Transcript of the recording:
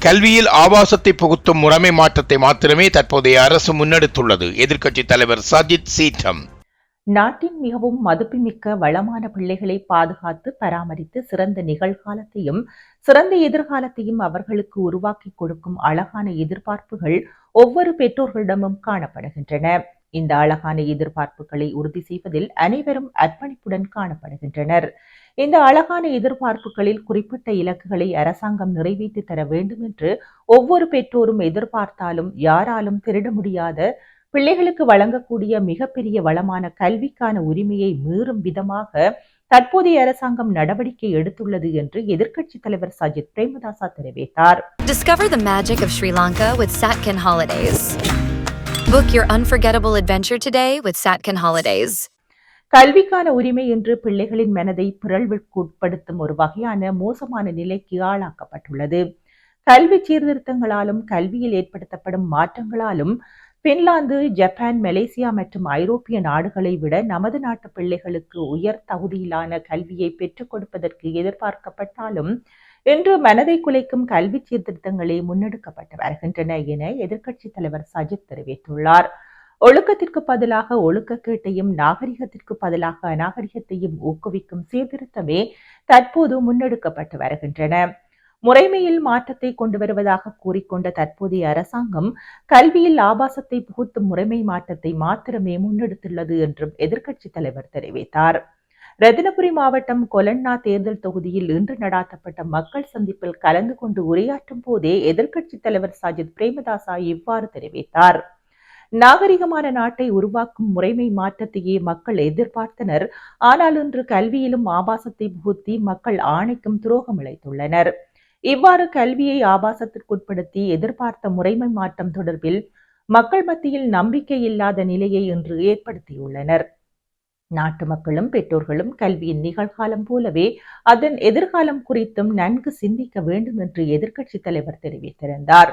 கல்வியில் ஆபாசத்தை புகுத்தும் முறைமை மாற்றத்தை மாத்திரமே தற்போதைய அரசு முன்னெடுத்துள்ளது. எதிர்க்கட்சித் தலைவர் சஜித் சீட்டம். நாட்டின் மிகவும் மதிப்புமிக்க வளமான பிள்ளைகளை பாதுகாத்து பராமரித்து சிறந்த நிகழ்காலத்தையும் சிறந்த எதிர்காலத்தையும் அவர்களுக்கு உருவாக்கி கொடுக்கும் அழகான எதிர்பார்ப்புகள் ஒவ்வொரு பெற்றோர்களிடமும் காணப்படுகின்றன. இந்த அழகான எதிர்பார்ப்புகளை உறுதி செய்வதில் அனைவரும் அர்ப்பணிப்புடன் காணப்படுகின்றனர். இந்த அழகான எதிர்பார்ப்புகளில் குறிப்பிட்ட இலக்குகளை அரசாங்கம் நிறைவேற்றி தர வேண்டும் என்று ஒவ்வொரு பெற்றோரும் எதிர்பார்த்தாலும் யாராலும் திருட முடியாத பிள்ளைகளுக்கு வழங்கக்கூடிய மிகப்பெரிய வளமான கல்விக்கான உரிமையை மீறும் விதமாக தற்போதைய அரசாங்கம் நடவடிக்கை எடுத்துள்ளது என்று எதிர்க்கட்சித் தலைவர் சஜித் பிரேமதாசா தெரிவித்தார். Discover the magic of Sri Lanka with Satkin Holidays. Book your unforgettable adventure today with Satkin Holidays. கல்விக்கான உரிமை என்று பிள்ளைகளின் மனதை பிறழ்வுக்குட்படுத்தும் ஒரு வகையான மோசமான நிலைக்கு ஆளாக்கப்பட்டுள்ளது. கல்வி சீர்திருத்தங்களாலும் கல்வியில் ஏற்படுத்தப்படும் மாற்றங்களாலும் பின்லாந்து, ஜப்பான், மலேசியா மற்றும் ஐரோப்பிய நாடுகளை விட நமது நாட்டு பிள்ளைகளுக்கு உயர் தகுதியிலான கல்வியை பெற்றுக் கொடுப்பதற்கு எதிர்பார்க்கப்பட்டாலும் இன்று மனதை குலைக்கும் கல்வி சீர்திருத்தங்களே முன்னெடுக்கப்பட்டு வருகின்றன என எதிர்க்கட்சித் தலைவர் சஜித் தெரிவித்துள்ளார். ஒழுக்கத்திற்கு பதிலாக ஒழுக்கக்கேட்டையும் நாகரிகத்திற்கு பதிலாக அநாகரிகத்தையும் ஊக்குவிக்கும் சீர்திருத்தமே தற்போது முன்னெடுக்கப்பட்டு வருகின்றன. முறைமையில் மாற்றத்தை கொண்டு வருவதாக கூறிக்கொண்ட தற்போதைய அரசாங்கம் கல்வியில் ஆபாசத்தை புகுத்தும் முறைமை மாற்றத்தை மாத்திரமே முன்னெடுத்துள்ளது என்றும் எதிர்க்கட்சித் தலைவர் தெரிவித்தார். ரத்தினபுரி மாவட்டம் கொலன்னா தேர்தல் தொகுதியில் இன்று நடாத்தப்பட்ட மக்கள் சந்திப்பில் கலந்து கொண்டு உரையாற்றும் போதே எதிர்க்கட்சித் தலைவர் சஜித் பிரேமதாசா இவ்வாறு தெரிவித்தார். நாகரிகமான நாட்டை உருவாக்கும் முறைமை மாற்றத்தையே மக்கள் எதிர்பார்த்தனர். ஆனால் இன்று கல்வியிலும் ஆபாசத்தை புகுத்தி மக்கள் ஆணைக்கும் துரோகம் இழைத்துள்ளனர். இவ்வாறு கல்வியை ஆபாசத்திற்குட்படுத்தி எதிர்பார்த்த முறைமை மாற்றம் தொடர்பில் மக்கள் மத்தியில் நம்பிக்கை இல்லாத நிலையை இன்று ஏற்படுத்தியுள்ளனர். நாட்டு மக்களும் பெற்றோர்களும் கல்வியின் நிகழ்காலம் போலவே அதன் எதிர்காலம் குறித்தும் நன்கு சிந்திக்க வேண்டும் என்று எதிர்க்கட்சித் தலைவர் தெரிவித்திருந்தார்.